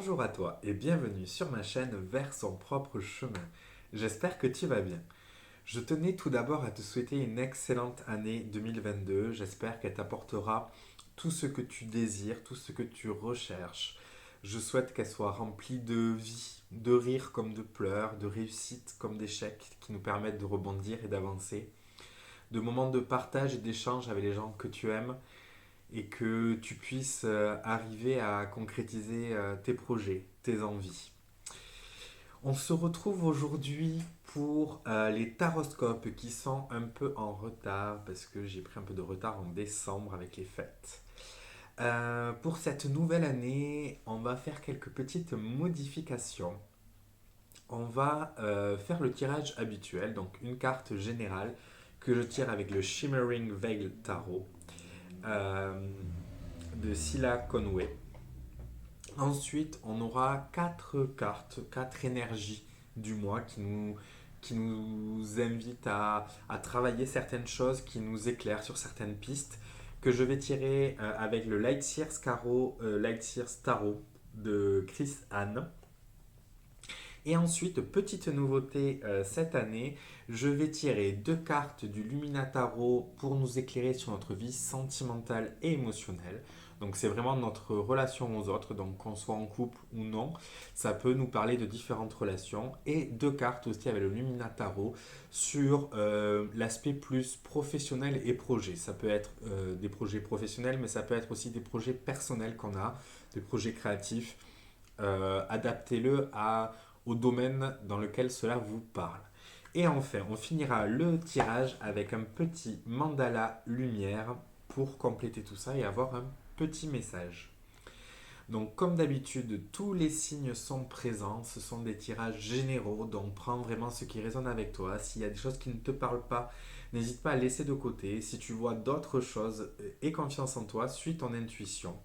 Bonjour à toi et bienvenue sur ma chaîne Vers son propre chemin. J'espère que tu vas bien. Je tenais tout d'abord à te souhaiter une excellente année 2022. J'espère qu'elle t'apportera tout ce que tu désires, tout ce que tu recherches. Je souhaite qu'elle soit remplie de vie, de rires comme de pleurs, de réussites comme d'échecs qui nous permettent de rebondir et d'avancer, de moments de partage et d'échange avec les gens que tu aimes et que tu puisses arriver à concrétiser tes projets, tes envies. On se retrouve aujourd'hui pour les taroscopes qui sont un peu en retard parce que j'ai pris un peu de retard en décembre avec les fêtes. Pour cette nouvelle année, on va faire quelques petites modifications. On va faire le tirage habituel, donc une carte générale que je tire avec le Shimmering Veil Tarot euh, de Scylla Conway. Ensuite, on aura quatre cartes, quatre énergies du mois qui nous invitent à travailler certaines choses, qui nous éclairent sur certaines pistes, que je vais tirer avec le Light Sears Light Sears Tarot de Chris Anne. Et ensuite, petite nouveauté cette année, je vais tirer deux cartes du Lumina Tarot pour nous éclairer sur notre vie sentimentale et émotionnelle. Donc c'est vraiment notre relation aux autres, donc qu'on soit en couple ou non, ça peut nous parler de différentes relations. Et deux cartes aussi avec le Lumina Tarot sur l'aspect plus professionnel et projet. Ça peut être des projets professionnels, mais ça peut être aussi des projets personnels qu'on a, des projets créatifs. Adaptez-le au domaine dans lequel cela vous parle. Et enfin, on finira le tirage avec un petit mandala lumière pour compléter tout ça et avoir un petit message. Donc comme d'habitude, tous les signes sont présents, ce sont des tirages généraux, donc prends vraiment ce qui résonne avec toi. S'il y a des choses qui ne te parlent pas, n'hésite pas à laisser de côté. Si tu vois d'autres choses, aie confiance en toi, suis ton intuition.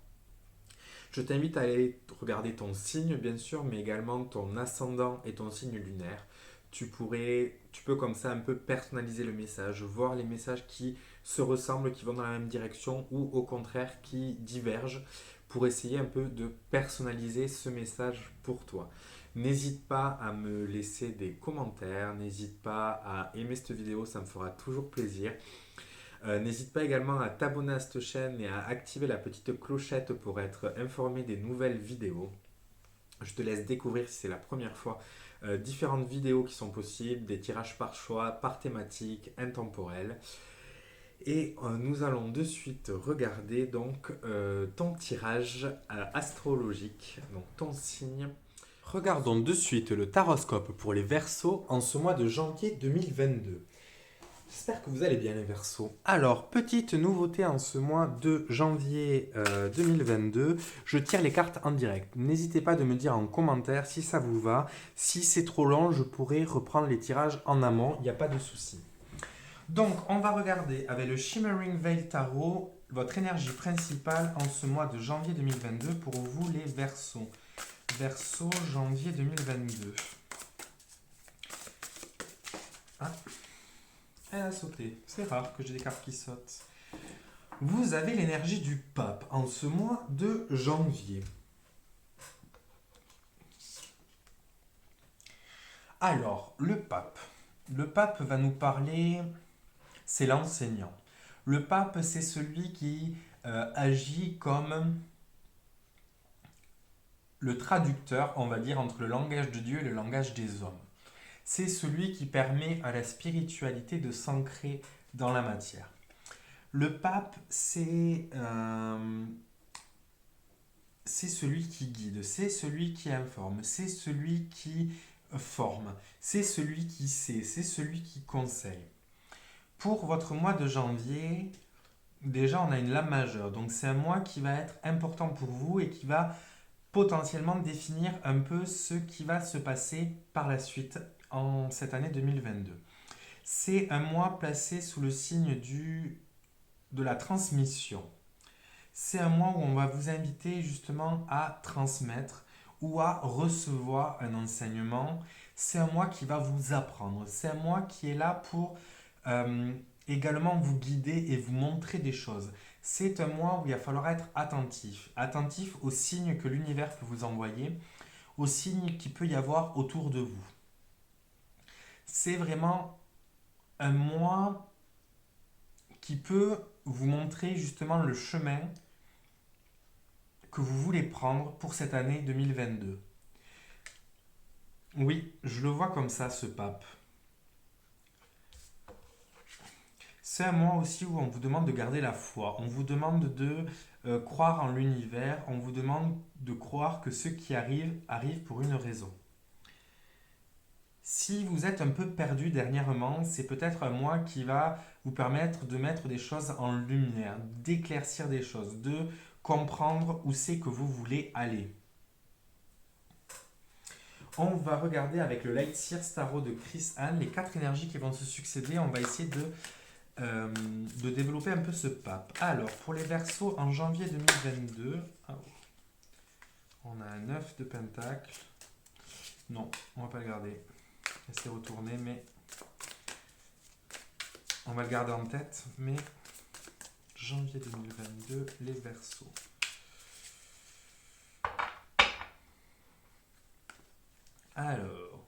Je t'invite à aller regarder ton signe, bien sûr, mais également ton ascendant et ton signe lunaire. Tu peux comme ça un peu personnaliser le message, voir les messages qui se ressemblent, qui vont dans la même direction ou au contraire qui divergent pour essayer un peu de personnaliser ce message pour toi. N'hésite pas à me laisser des commentaires, n'hésite pas à aimer cette vidéo, ça me fera toujours plaisir. N'hésite pas également à t'abonner à cette chaîne et à activer la petite clochette pour être informé des nouvelles vidéos. Je te laisse découvrir si c'est la première fois différentes vidéos qui sont possibles, des tirages par choix, par thématique, intemporels. Et nous allons de suite regarder donc ton tirage astrologique, donc ton signe. Regardons de suite le taroscope pour les Verseaux en ce mois de janvier 2022. J'espère que vous allez bien les Verseaux. Alors, petite nouveauté en ce mois de janvier 2022, je tire les cartes en direct. N'hésitez pas de me dire en commentaire si ça vous va. Si c'est trop long, je pourrai reprendre les tirages en amont, il n'y a pas de souci. Donc, on va regarder avec le Shimmering Veil Tarot votre énergie principale en ce mois de janvier 2022 pour vous les Verseaux. Verseaux, janvier 2022. Ah, elle a sauté. C'est rare que j'ai des cartes qui sautent. Vous avez l'énergie du pape en ce mois de janvier. Alors, le pape. Le pape va nous parler, c'est l'enseignant. Le pape, c'est celui qui agit comme le traducteur, on va dire, entre le langage de Dieu et le langage des hommes. C'est celui qui permet à la spiritualité de s'ancrer dans la matière. Le pape, c'est celui qui guide, c'est celui qui informe, c'est celui qui forme, c'est celui qui sait, c'est celui qui conseille. Pour votre mois de janvier, déjà on a une lame majeure, donc c'est un mois qui va être important pour vous et qui va potentiellement définir un peu ce qui va se passer par la suite en cette année 2022. C'est un mois placé sous le signe de la transmission. C'est un mois où on va vous inviter justement à transmettre ou à recevoir un enseignement. C'est un mois qui va vous apprendre. C'est un mois qui est là pour également vous guider et vous montrer des choses. C'est un mois où il va falloir être attentif. Attentif aux signes que l'univers peut vous envoyer, aux signes qu'il peut y avoir autour de vous. C'est vraiment un mois qui peut vous montrer justement le chemin que vous voulez prendre pour cette année 2022. Oui, je le vois comme ça, ce pape. C'est un mois aussi où on vous demande de garder la foi, on vous demande de croire en l'univers, on vous demande de croire que ce qui arrive arrive pour une raison. Si vous êtes un peu perdu dernièrement, c'est peut-être un mois qui va vous permettre de mettre des choses en lumière, d'éclaircir des choses, de comprendre où c'est que vous voulez aller. On va regarder avec le Light Seer Tarot de Chris Anne les 4 énergies qui vont se succéder. On va essayer de développer un peu ce pape. Alors, pour les Verseaux, en janvier 2022, on a un 9 de Pentacle. Non, on va pas le garder. C'est retourné, mais on va le garder en tête. Mais janvier 2022, les Verseaux. Alors,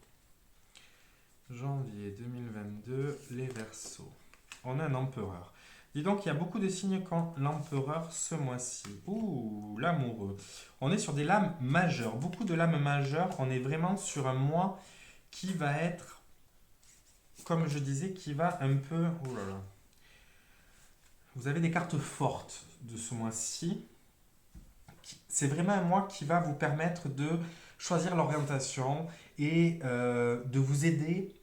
janvier 2022, les Verseaux. On a un empereur. Dis donc, il y a beaucoup de signes quand l'empereur ce mois-ci. Ouh, l'amoureux. On est sur des lames majeures, beaucoup de lames majeures. On est vraiment sur un mois qui va être, comme je disais, qui va un peu... Oh là là. Vous avez des cartes fortes de ce mois-ci. C'est vraiment un mois qui va vous permettre de choisir l'orientation et de vous aider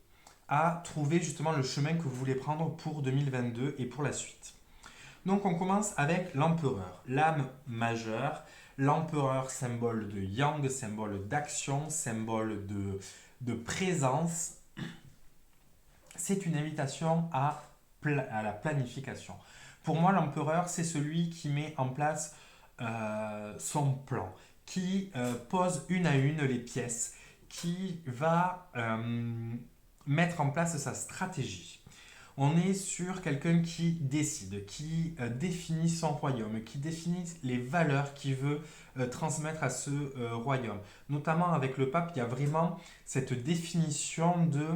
à trouver justement le chemin que vous voulez prendre pour 2022 et pour la suite. Donc on commence avec l'empereur, l'âme majeure. L'empereur, symbole de yang, symbole d'action, symbole de présence. C'est une invitation à la planification. Pour moi, l'empereur, c'est celui qui met en place son plan, qui pose une à une les pièces, qui va mettre en place sa stratégie. On est sur quelqu'un qui décide, qui définit son royaume, qui définit les valeurs qu'il veut transmettre à ce royaume. Notamment avec le pape, il y a vraiment cette définition de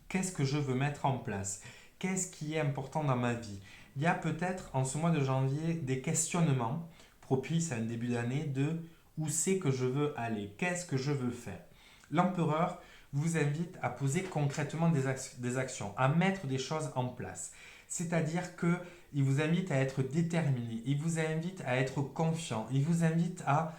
qu'est-ce que je veux mettre en place, qu'est-ce qui est important dans ma vie. Il y a peut-être en ce mois de janvier des questionnements propices à un début d'année de où c'est que je veux aller, qu'est-ce que je veux faire. L'empereur vous invite à poser concrètement des actions, à mettre des choses en place. C'est-à-dire qu'il vous invite à être déterminé, il vous invite à être confiant, il vous invite à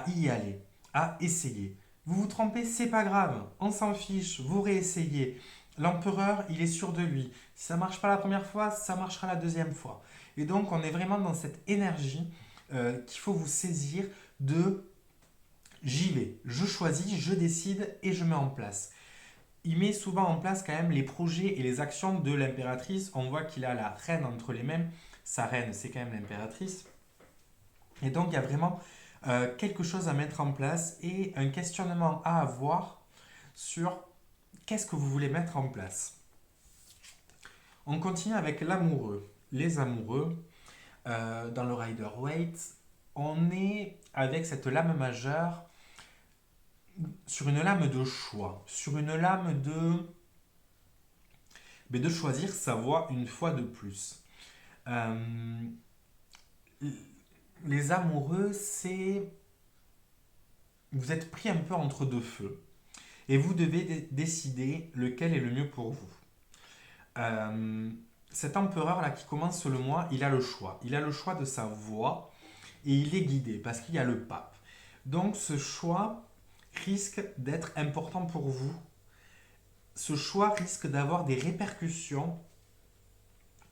y aller, à essayer. Vous vous trompez, c'est pas grave, on s'en fiche, vous réessayez. L'empereur, il est sûr de lui. Si ça ne marche pas la première fois, ça marchera la deuxième fois. Et donc, on est vraiment dans cette énergie qu'il faut vous saisir de j'y vais, je choisis, je décide et je mets en place. Il met souvent en place quand même les projets et les actions de l'impératrice. On voit qu'il a la reine entre les mains. Sa reine, c'est quand même l'impératrice. Et donc, il y a vraiment quelque chose à mettre en place et un questionnement à avoir sur qu'est-ce que vous voulez mettre en place. On continue avec l'amoureux. Les amoureux, dans le Rider-Waite, on est avec cette lame majeure sur une lame de choix, sur une lame de choisir sa voie une fois de plus. Les amoureux, c'est... Vous êtes pris un peu entre deux feux et vous devez décider lequel est le mieux pour vous. Cet empereur-là qui commence le mois, il a le choix. Il a le choix de sa voie et il est guidé parce qu'il y a le pape. Donc ce choix risque d'être important pour vous. Ce choix risque d'avoir des répercussions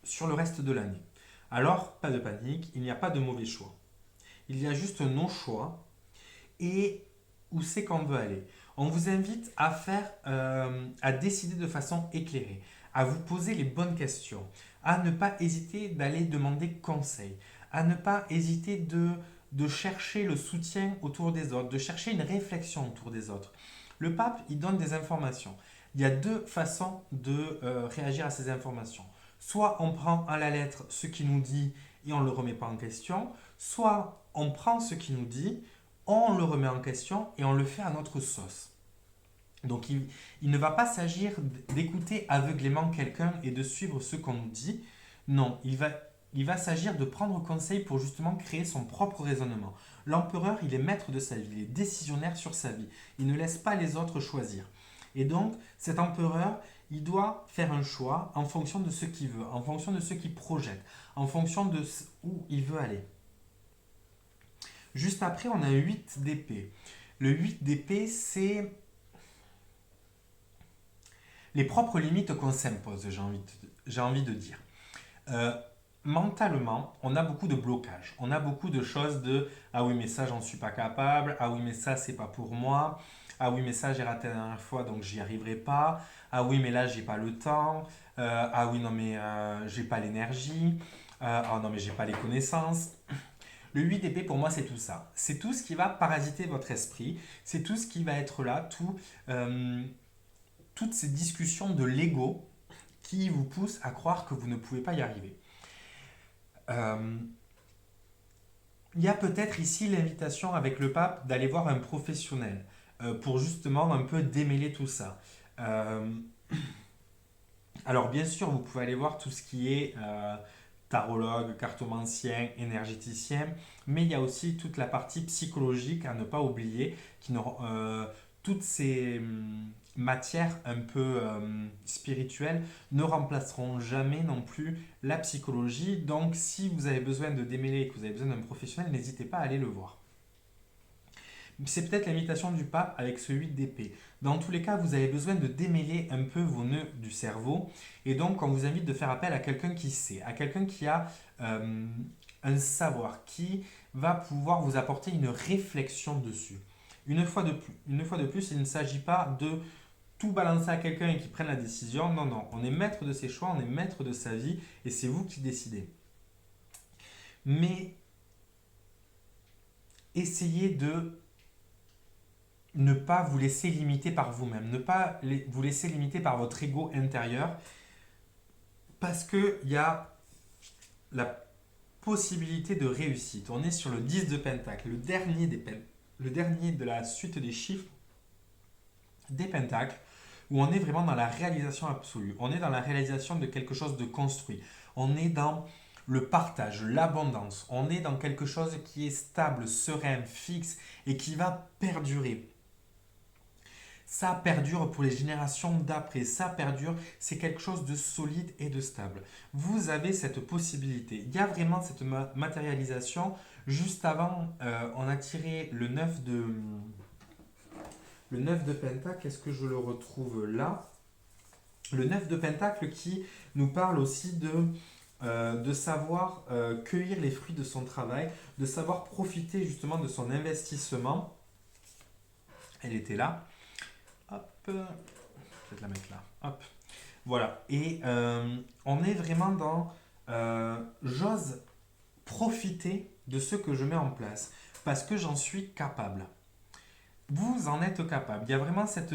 sur le reste de l'année. Alors, pas de panique, il n'y a pas de mauvais choix. Il y a juste nos choix et où c'est qu'on veut aller. On vous invite à à décider de façon éclairée, à vous poser les bonnes questions, à ne pas hésiter d'aller demander conseil, à ne pas hésiter de chercher le soutien autour des autres, de chercher une réflexion autour des autres. Le pape, il donne des informations. Il y a deux façons de réagir à ces informations. Soit on prend à la lettre ce qu'il nous dit et on ne le remet pas en question, soit on prend ce qu'il nous dit, on le remet en question et on le fait à notre sauce. Donc il ne va pas s'agir d'écouter aveuglément quelqu'un et de suivre ce qu'on nous dit. Non, il va s'agir de prendre conseil pour justement créer son propre raisonnement. L'empereur, il est maître de sa vie, il est décisionnaire sur sa vie. Il ne laisse pas les autres choisir. Et donc, cet empereur, il doit faire un choix en fonction de ce qu'il veut, en fonction de ce qu'il projette, en fonction de où il veut aller. Juste après, on a 8 d'épée. Le 8 d'épée, c'est les propres limites qu'on s'impose, j'ai envie de dire. Euh, Mentalement, on a beaucoup de blocages. On a beaucoup de choses de ah oui, mais ça, j'en suis pas capable. Ah oui, mais ça, c'est pas pour moi. Ah oui, mais ça, j'ai raté la dernière fois, donc j'y arriverai pas. Ah oui, mais là, j'ai pas le temps. Ah oui, non, mais j'ai pas l'énergie. Ah non, mais j'ai pas les connaissances. Le 8 d'épée, pour moi, c'est tout ça. C'est tout ce qui va parasiter votre esprit. C'est tout ce qui va être là, euh, toutes ces discussions de l'ego qui vous poussent à croire que vous ne pouvez pas y arriver. Euh, Il y a peut-être ici l'invitation avec le pape d'aller voir un professionnel pour justement un peu démêler tout ça. Euh, alors bien sûr, vous pouvez aller voir tout ce qui est tarologue, cartomancien, énergéticien, mais il y a aussi toute la partie psychologique à ne pas oublier, toutes ces matières un peu spirituelles ne remplaceront jamais non plus la psychologie. Donc si vous avez besoin de démêler et que vous avez besoin d'un professionnel, n'hésitez pas à aller le voir. C'est peut-être l'invitation du pape avec ce 8 d'épée. Dans tous les cas, vous avez besoin de démêler un peu vos nœuds du cerveau. Et donc, on vous invite de faire appel à quelqu'un qui sait, à quelqu'un qui a un savoir, qui va pouvoir vous apporter une réflexion dessus. Une fois de plus, il ne s'agit pas de tout balancer à quelqu'un et qui prenne la décision. Non, non, on est maître de ses choix, on est maître de sa vie et c'est vous qui décidez. Mais essayez de ne pas vous laisser limiter par vous-même, ne pas vous laisser limiter par votre ego intérieur, parce qu'il y a la possibilité de réussite. On est sur le 10 de Pentacle, le dernier de la suite des chiffres des Pentacles, où on est vraiment dans la réalisation absolue. On est dans la réalisation de quelque chose de construit. On est dans le partage, l'abondance. On est dans quelque chose qui est stable, serein, fixe et qui va perdurer. Ça perdure pour les générations d'après, ça perdure, c'est quelque chose de solide et de stable. Vous avez cette possibilité. Il y a vraiment cette matérialisation. Juste avant, on a tiré le 9 de Pentacle. Est-ce que je le retrouve là? Le 9 de Pentacle qui nous parle aussi de savoir cueillir les fruits de son travail, de savoir profiter justement de son investissement. Elle était là. Hop, je vais peut-être la mettre là. Hop, voilà. Et on est vraiment dans j'ose profiter de ce que je mets en place parce que j'en suis capable. Vous en êtes capable. Il y a vraiment cette.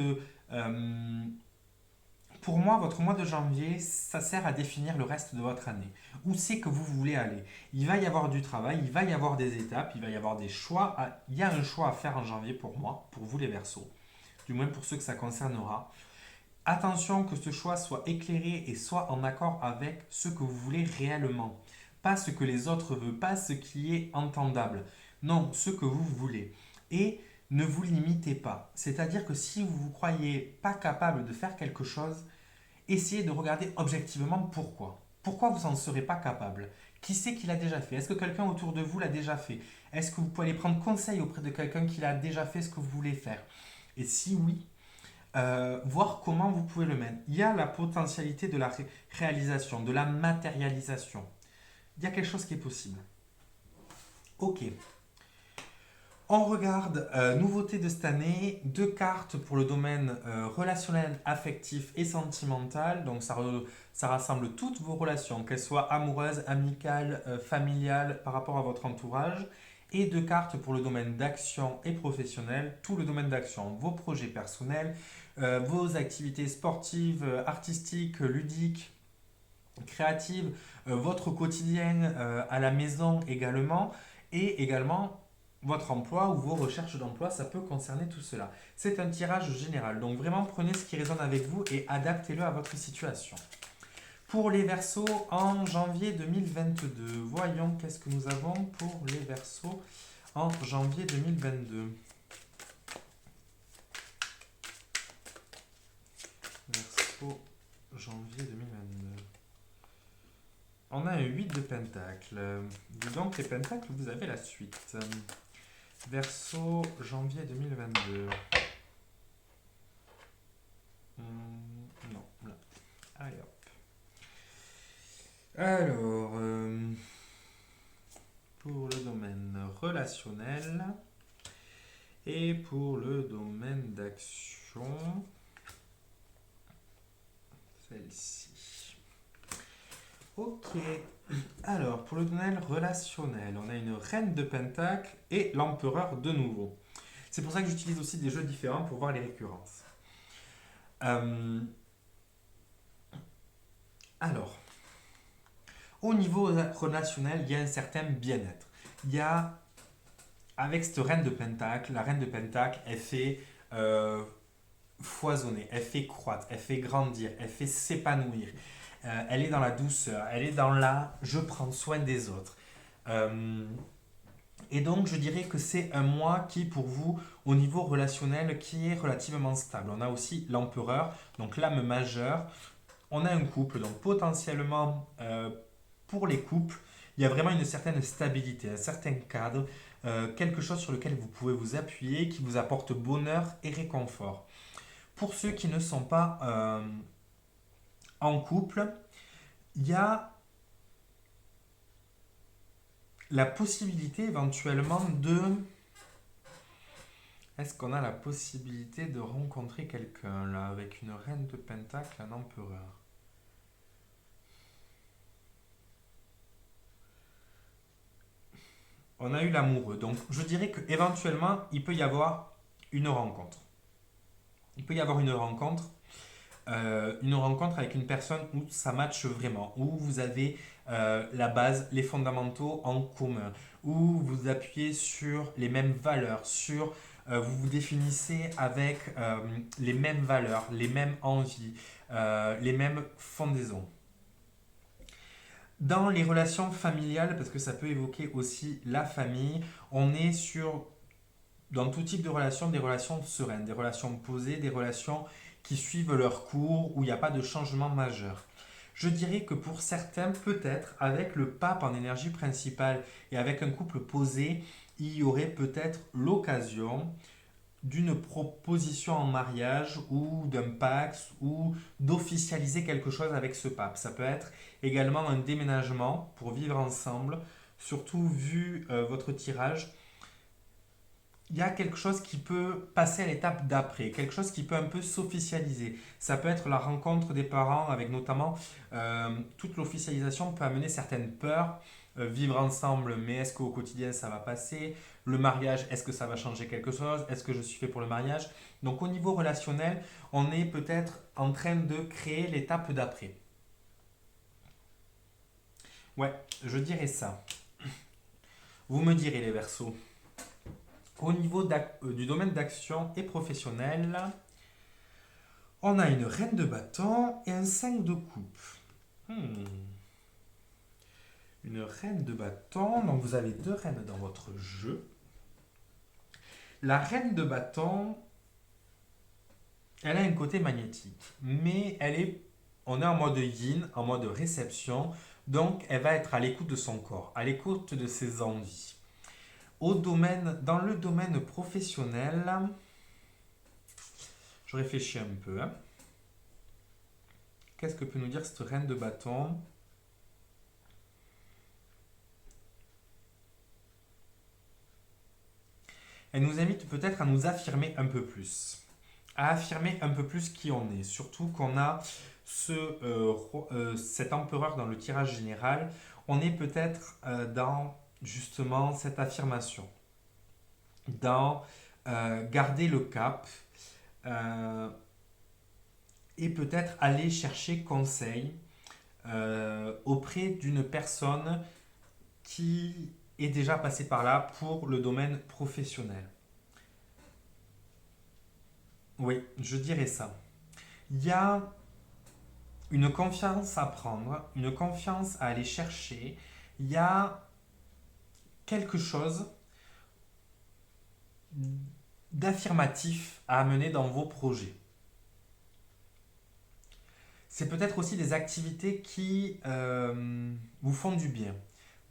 Pour moi, votre mois de janvier, ça sert à définir le reste de votre année. Où c'est que vous voulez aller? Il va y avoir du travail, il va y avoir des étapes, il va y avoir des choix. Il y a un choix à faire en janvier pour moi, pour vous les Verseaux, du moins pour ceux que ça concernera. Attention que ce choix soit éclairé et soit en accord avec ce que vous voulez réellement. Pas ce que les autres veulent, pas ce qui est entendable. Non, ce que vous voulez. Et ne vous limitez pas. C'est-à-dire que si vous ne vous croyez pas capable de faire quelque chose, essayez de regarder objectivement pourquoi. Pourquoi vous n'en serez pas capable? Qui c'est qui l'a déjà fait? Est-ce que quelqu'un autour de vous l'a déjà fait? Est-ce que vous pouvez aller prendre conseil auprès de quelqu'un qui l'a déjà fait ce que vous voulez faire? Et si oui, voir comment vous pouvez le mettre. Il y a la potentialité de la réalisation, de la matérialisation. Il y a quelque chose qui est possible. Ok. On regarde nouveauté de cette année, deux cartes pour le domaine relationnel, affectif et sentimental. Donc ça rassemble toutes vos relations, qu'elles soient amoureuses, amicales, familiales, par rapport à votre entourage. Et deux cartes pour le domaine d'action et professionnel, tout le domaine d'action, vos projets personnels, vos activités sportives, artistiques, ludiques, créative, votre quotidien à la maison également, et également votre emploi ou vos recherches d'emploi, ça peut concerner tout cela. C'est un tirage général, donc vraiment prenez ce qui résonne avec vous et adaptez-le à votre situation. Pour les Verseaux en janvier 2022, voyons qu'est-ce que nous avons pour les Verseaux en janvier 2022. Verseau, janvier 2022. On a un 8 de pentacle. Dis donc, les pentacles, vous avez la suite. Verseau, janvier 2022. Non, là. Allez hop. Alors, pour le domaine relationnel et pour le domaine d'action, celle-ci. Ok. Alors, pour le domaine relationnel, on a une reine de pentacle et l'empereur de nouveau. C'est pour ça que j'utilise aussi des jeux différents pour voir les récurrences. Alors, au niveau relationnel, il y a un certain bien-être. Il y a, avec cette reine de pentacle, la reine de pentacle, elle fait foisonner, elle fait croître, elle fait grandir, elle fait s'épanouir. Elle est dans la douceur, elle est dans la je prends soin des autres. Et donc, je dirais que c'est un mois qui, pour vous, au niveau relationnel, qui est relativement stable. On a aussi l'empereur, donc l'âme majeure. On a un couple, donc potentiellement, pour les couples, il y a vraiment une certaine stabilité, un certain cadre, quelque chose sur lequel vous pouvez vous appuyer, qui vous apporte bonheur et réconfort. Pour ceux qui ne sont pas en couple, il y a la possibilité éventuellement de... Est-ce qu'on a la possibilité de rencontrer quelqu'un là avec une reine de pentacle, un empereur? On a eu l'amoureux, donc je dirais que éventuellement il peut y avoir une rencontre. Il peut y avoir une rencontre avec une personne où ça matche vraiment, où vous avez la base, les fondamentaux en commun, où vous appuyez sur les mêmes valeurs, vous vous définissez avec les mêmes valeurs, les mêmes envies, les mêmes fondaisons. Dans les relations familiales, parce que ça peut évoquer aussi la famille, on est sur, dans tout type de relations, des relations sereines, des relations posées, des relations qui suivent leur cours, où il n'y a pas de changement majeur. Je dirais que pour certains, peut-être, avec le pape en énergie principale et avec un couple posé, il y aurait peut-être l'occasion d'une proposition en mariage ou d'un pax ou d'officialiser quelque chose avec ce pape. Ça peut être également un déménagement pour vivre ensemble, surtout vu votre tirage. Il y a quelque chose qui peut passer à l'étape d'après, quelque chose qui peut un peu s'officialiser. Ça peut être la rencontre des parents avec notamment toute l'officialisation peut amener certaines peurs. Vivre ensemble, mais est-ce qu'au quotidien ça va passer? Le mariage, est-ce que ça va changer quelque chose? Est-ce que je suis fait pour le mariage? Donc au niveau relationnel, on est peut-être en train de créer l'étape d'après. Ouais, je dirais ça. Vous me direz les Verseaux. Au niveau du domaine d'action et professionnel, on a une reine de bâton et un 5 de coupe. Une reine de bâton, donc vous avez deux reines dans votre jeu. La reine de bâton, elle a un côté magnétique, mais on est en mode yin, en mode réception, donc elle va être à l'écoute de son corps, à l'écoute de ses envies. Dans le domaine professionnel, je réfléchis un peu. Qu'est-ce que peut nous dire cette reine de bâton? Elle nous invite peut-être à nous affirmer un peu plus. À affirmer un peu plus qui on est. Surtout qu'on a cet empereur dans le tirage général. On est peut-être dans justement cette affirmation. Dans garder le cap. Et peut-être aller chercher conseil auprès d'une personne qui est déjà passée par là pour le domaine professionnel. Oui, je dirais ça. Il y a une confiance à prendre, une confiance à aller chercher. Il y a quelque chose d'affirmatif à amener dans vos projets. C'est peut-être aussi des activités qui vous font du bien.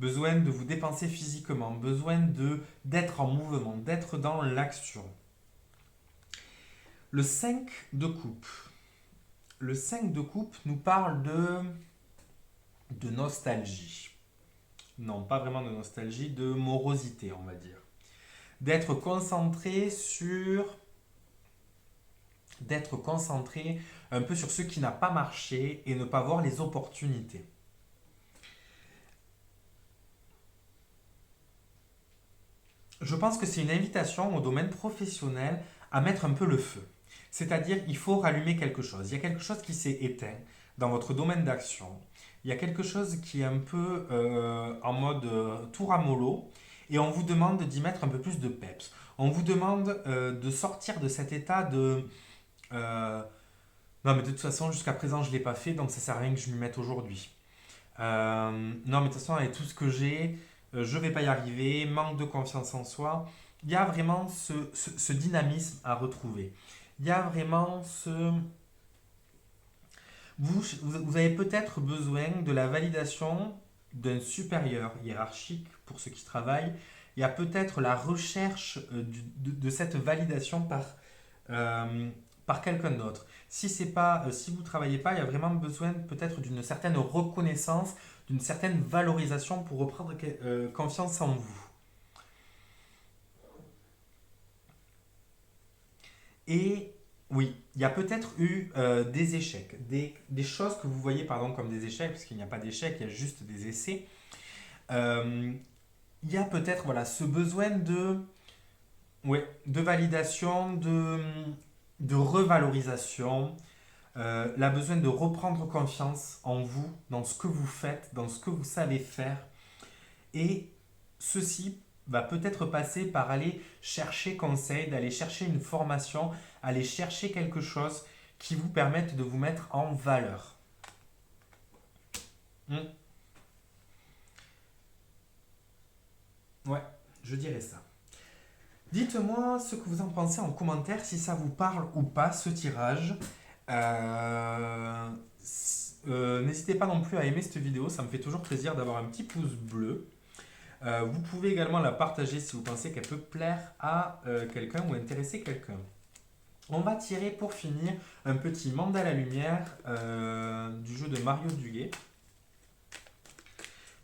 Besoin de vous dépenser physiquement, besoin d'être en mouvement, d'être dans l'action. Le 5 de coupe. Le 5 de coupe nous parle de nostalgie. Non, pas vraiment de nostalgie, de morosité, on va dire. D'être concentré un peu sur ce qui n'a pas marché et ne pas voir les opportunités. Je pense que c'est une invitation au domaine professionnel à mettre un peu le feu. C'est-à-dire, il faut rallumer quelque chose. Il y a quelque chose qui s'est éteint dans votre domaine d'action. Il y a quelque chose qui est un peu en mode tout ramollo et on vous demande d'y mettre un peu plus de peps. On vous demande de sortir de cet état de non, mais de toute façon, jusqu'à présent, je ne l'ai pas fait, donc ça ne sert à rien que je m'y mette aujourd'hui. Non, mais de toute façon, avec tout ce que j'ai, je ne vais pas y arriver, manque de confiance en soi. Il y a vraiment ce dynamisme à retrouver. Il y a vraiment ce... Vous avez peut-être besoin de la validation d'un supérieur hiérarchique pour ceux qui travaillent. Il y a peut-être la recherche de cette validation par quelqu'un d'autre. Si vous ne travaillez pas, il y a vraiment besoin peut-être d'une certaine reconnaissance, d'une certaine valorisation pour reprendre confiance en vous. Et oui, il y a peut-être eu des échecs, des choses que vous voyez pardon, comme des échecs, parce qu'il n'y a pas d'échecs, il y a juste des essais. Euh, il y a peut-être voilà, ce besoin de validation, de revalorisation, la besoin de reprendre confiance en vous, dans ce que vous faites, dans ce que vous savez faire. Et ceci va peut-être passer par aller chercher conseil, d'aller chercher une formation, aller chercher quelque chose qui vous permette de vous mettre en valeur. Hmm. Ouais, je dirais ça. Dites-moi ce que vous en pensez en commentaire, si ça vous parle ou pas ce tirage. N'hésitez pas non plus à aimer cette vidéo, ça me fait toujours plaisir d'avoir un petit pouce bleu. Vous pouvez également la partager si vous pensez qu'elle peut plaire à quelqu'un ou intéresser quelqu'un. On va tirer pour finir un petit mandala lumière du jeu de Mario Duguay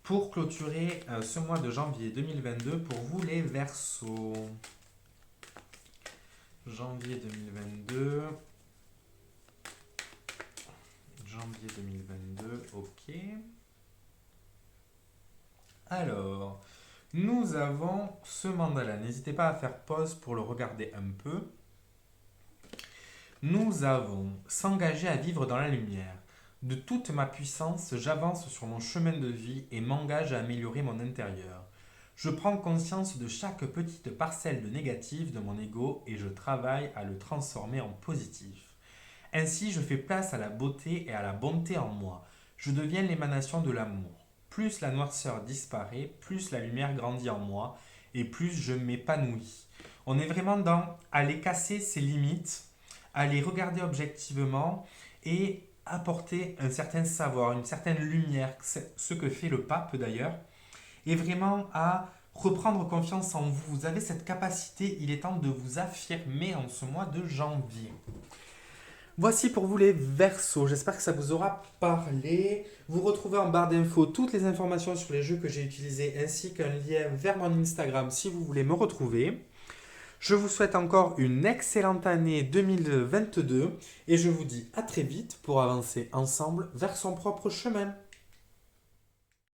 pour clôturer ce mois de janvier 2022 pour vous les Verseaux. Janvier 2022. Janvier 2022, ok. Alors, nous avons ce mandala. N'hésitez pas à faire pause pour le regarder un peu. Nous avons s'engager à vivre dans la lumière. De toute ma puissance, j'avance sur mon chemin de vie et m'engage à améliorer mon intérieur. Je prends conscience de chaque petite parcelle de négatif de mon ego et je travaille à le transformer en positif. Ainsi, je fais place à la beauté et à la bonté en moi. Je deviens l'émanation de l'amour. Plus la noirceur disparaît, plus la lumière grandit en moi et plus je m'épanouis. On est vraiment dans aller casser ses limites, aller regarder objectivement et apporter un certain savoir, une certaine lumière, ce que fait le pape d'ailleurs, et vraiment à reprendre confiance en vous. Vous avez cette capacité, il est temps de vous affirmer en ce mois de janvier. Voici pour vous les Verseaux, j'espère que ça vous aura parlé. Vous retrouvez en barre d'infos toutes les informations sur les jeux que j'ai utilisés ainsi qu'un lien vers mon Instagram si vous voulez me retrouver. Je vous souhaite encore une excellente année 2022 et je vous dis à très vite pour avancer ensemble vers son propre chemin.